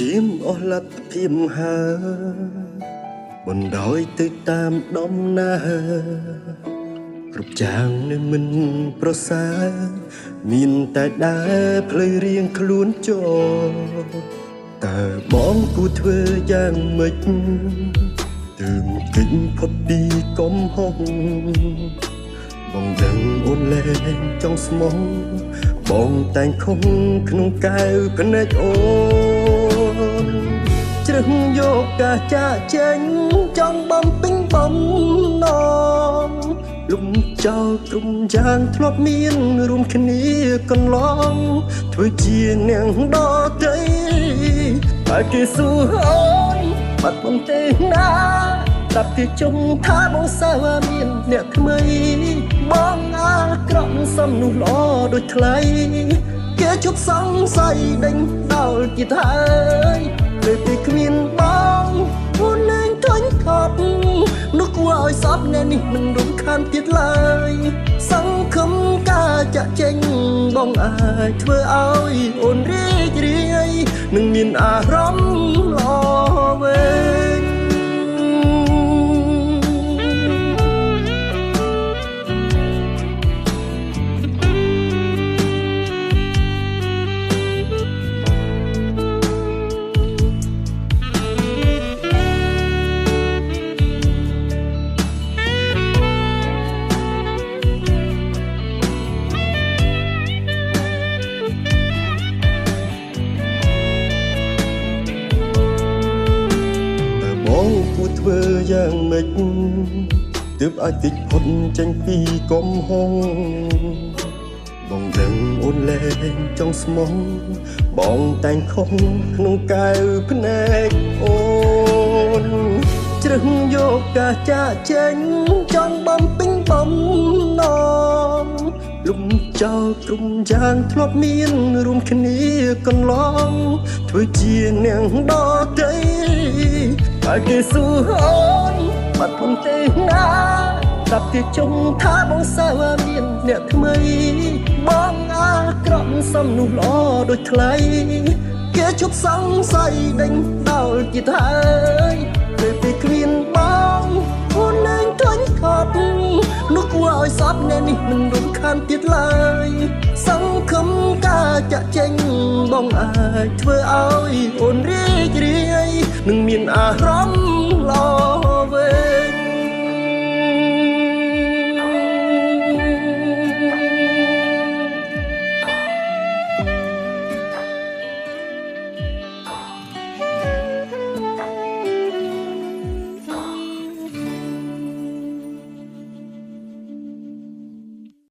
ជាមអស់លទ្ធភាពហើបណ្ដោយទៅតាមដំណើរគ្រប់យ៉ាងនៅមិនប្រសើរមានតែដើរផ្លូវរៀងខ្លួនចូលតើបងគួរធ្វើយ៉ាងម៉េចទើបគេចផុតពីកំហុសបងដឹងអូនលែងចង់ស្មោះបងតែងខំក្នុងកែវភ្នែកអូនជ្រើសយកការចាក់ចេញចង់បំពេញបំណងលំចោលក្រុមយ៉ាងធ្លាប់មានរួមគ្នាកន្លងធ្វើជានាងដតីតែគេសួរអូនបាត់បងទេណាតាប់គេជុំថាបងសើមានអ្នកថ្មីបងអាក្រក់សំនោះល្អដូចថ្លៃគេជប់សង្ស័យដេញដល់ទៀតហើយពេលពេលគ្មានបងអូនលែងធុញថប់នោះគួរឲ្យសពអ្នកនេះមិនរំខានទៀតឡើយសង្ឃឹមការចាក់ចេញបងអាចធ្វើឲ្យអូនរីករាយនឹងមានអារម្មណ៍ល្អវិញធ្វើយ៉ាងម៉េចទើបអាចតិចផុតចេញពីកំហុសបងដឹងអូនលែងចង់ស្មោះបងតែងខំក្នុងកែវភ្នែកអូនជ្រើសយកការចាក់ចេញចង់បំពេញបំណងលំចោលក្រុមយ៉ាងធ្លាប់មានរួមគ្នាកន្លងធ្វើជានាងដតីតែគេសួរអូនបាត់បងទេណាតាប់គេជុំថាបងសើមានអ្នកថ្មីបងអាក្រក់សំនោះល្អដូចថ្លៃគេជប់សង្ស័យដេញដល់ទៀតហើយពេលពេលគ្មានបងអូនលែងធុញថប់នោះគួរឲ្យសពអ្នកនេះមិនរំខានទៀតឡើយសង្ឃឹមការចាក់ចេញបងអាចធ្វើឲ្យអូនរីករាយនឹងមានអារម្មណ៍